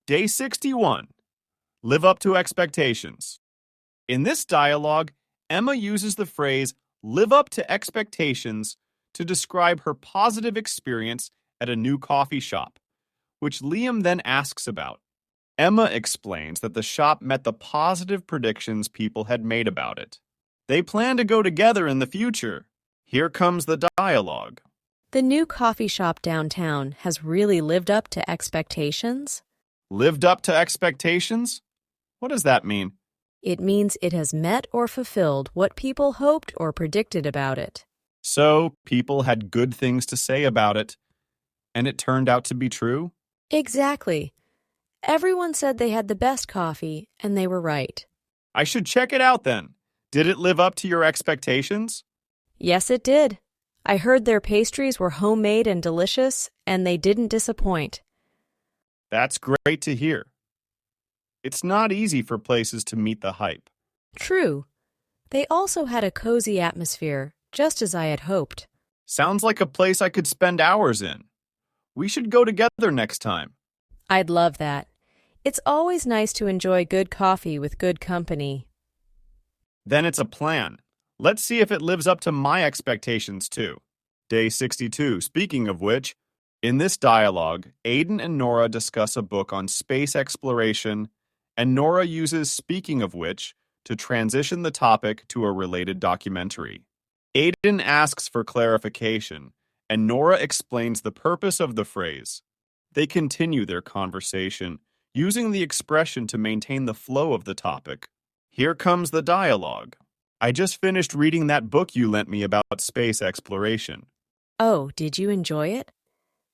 Day 61. Live up to expectations. In this dialogue, Emma uses the phrase live up to expectations to describe her positive experience at a new coffee shop, which Liam then asks about. Emma explains that the shop met the positive predictions people had made about it. They plan to go together in the future. Here comes the dialogue. The new coffee shop downtown has really lived up to expectations? Lived up to expectations? What does that mean? It means it has met or fulfilled what people hoped or predicted about it. So, people had good things to say about it, and it turned out to be true? Exactly. Everyone said they had the best coffee, and they were right. I should check it out then. Did it live up to your expectations? Yes, it did. I heard their pastries were homemade and delicious, and they didn't disappoint. That's great to hear. It's not easy for places to meet the hype. True. They also had a cozy atmosphere, just as I had hoped. Sounds like a place I could spend hours in. We should go together next time. I'd love that. It's always nice to enjoy good coffee with good company. Then it's a plan. Let's see if it lives up to my expectations too. Day 62. Speaking of which, in this dialogue, Aiden and Nora discuss a book on space exploration, and Nora uses speaking of which to transition the topic to a related documentary. Aiden asks for clarification, and Nora explains the purpose of the phrase. They continue their conversation, using the expression to maintain the flow of the topic. Here comes the dialogue. I just finished reading that book you lent me about space exploration. Oh, did you enjoy it?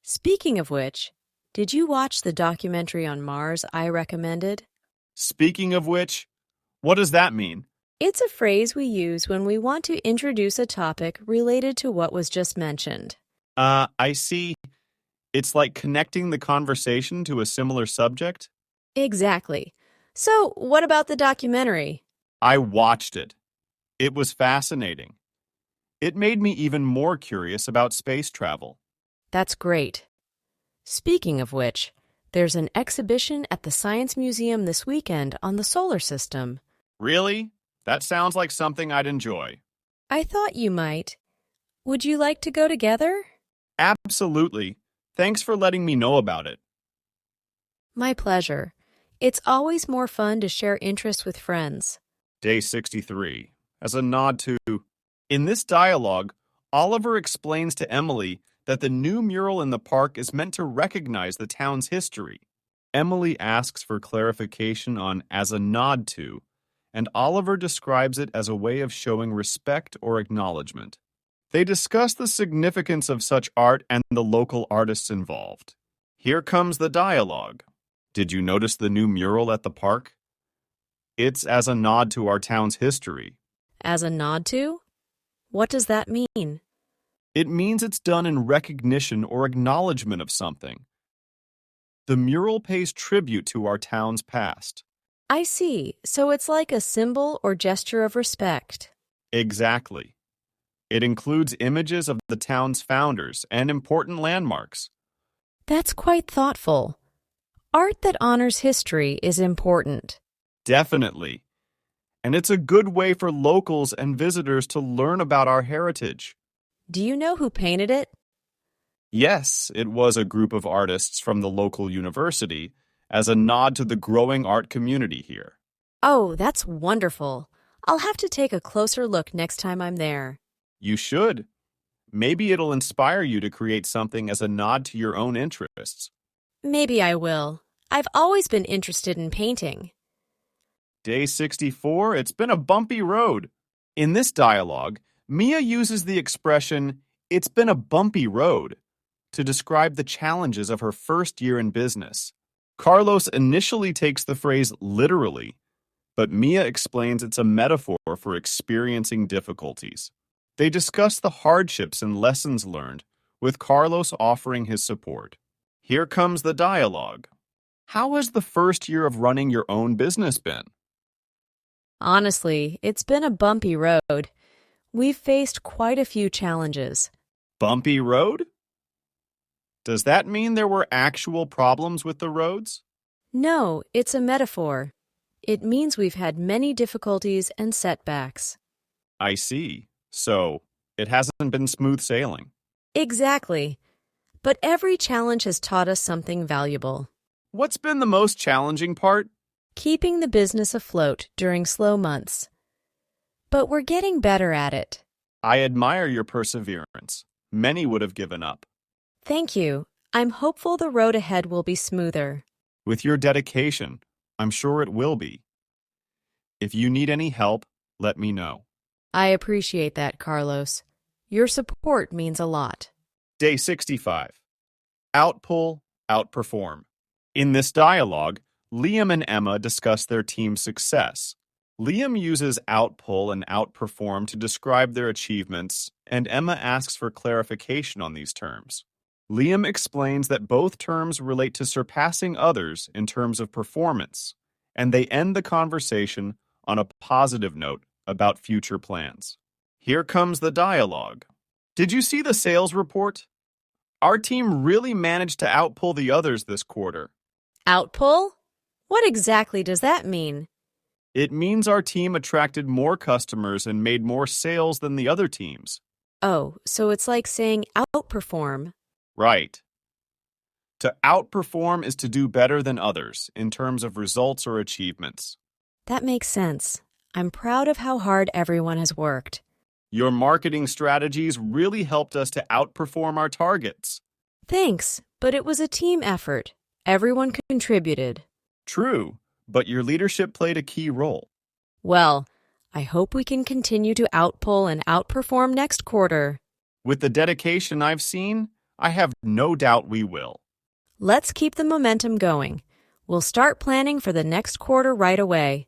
Speaking of which, did you watch the documentary on Mars I recommended? Speaking of which, what does that mean? It's a phrase we use when we want to introduce a topic related to what was just mentioned. I see. It's like connecting the conversation to a similar subject? Exactly. So, what about the documentary? I watched it. It was fascinating. It made me even more curious about space travel. That's great. Speaking of which, there's an exhibition at the Science Museum this weekend on the solar system. Really? That sounds like something I'd enjoy. I thought you might. Would you like to go together? Absolutely. Thanks for letting me know about it. My pleasure. It's always more fun to share interests with friends. Day 63. As a nod to... In this dialogue, Oliver explains to Emily that the new mural in the park is meant to recognize the town's history. Emily asks for clarification on as a nod to, and Oliver describes it as a way of showing respect or acknowledgement. They discuss the significance of such art and the local artists involved. Here comes the dialogue. Did you notice the new mural at the park? It's as a nod to our town's history. As a nod to? What does that mean? It means it's done in recognition or acknowledgement of something. The mural pays tribute to our town's past. I see. So it's like a symbol or gesture of respect. Exactly. It includes images of the town's founders and important landmarks. That's quite thoughtful. Art that honors history is important. Definitely. And it's a good way for locals and visitors to learn about our heritage. Do you know who painted it? Yes, it was a group of artists from the local university as a nod to the growing art community here. Oh, that's wonderful. I'll have to take a closer look next time I'm there. You should. Maybe it'll inspire you to create something as a nod to your own interests. Maybe I will. I've always been interested in painting. Day 64, it's been a bumpy road. In this dialogue, Mia uses the expression, it's been a bumpy road, to describe the challenges of her first year in business. Carlos initially takes the phrase literally, but Mia explains it's a metaphor for experiencing difficulties. They discuss the hardships and lessons learned, with Carlos offering his support. Here comes the dialogue. How has the first year of running your own business been? Honestly, it's been a bumpy road. We've faced quite a few challenges. Bumpy road? Does that mean there were actual problems with the roads? No, it's a metaphor. It means we've had many difficulties and setbacks. I see. So, it hasn't been smooth sailing. Exactly. But every challenge has taught us something valuable. What's been the most challenging part? Keeping the business afloat during slow months. But we're getting better at it. I admire your perseverance. Many would have given up. Thank you. I'm hopeful the road ahead will be smoother. With your dedication, I'm sure it will be. If you need any help, let me know. I appreciate that, Carlos. Your support means a lot. Day 65. Outpull, outperform. In this dialogue, Liam and Emma discuss their team's success. Liam uses outpull and outperform to describe their achievements, and Emma asks for clarification on these terms. Liam explains that both terms relate to surpassing others in terms of performance, and they end the conversation on a positive note about future plans. Here comes the dialogue. Did you see the sales report? Our team really managed to outpull the others this quarter. Outpull? What exactly does that mean? It means our team attracted more customers and made more sales than the other teams. Oh, so it's like saying outperform. Right. To outperform is to do better than others in terms of results or achievements. That makes sense. I'm proud of how hard everyone has worked. Your marketing strategies really helped us to outperform our targets. Thanks, but it was a team effort. Everyone contributed. True, but your leadership played a key role. Well, I hope we can continue to outpull and outperform next quarter. With the dedication I've seen, I have no doubt we will. Let's keep the momentum going. We'll start planning for the next quarter right away.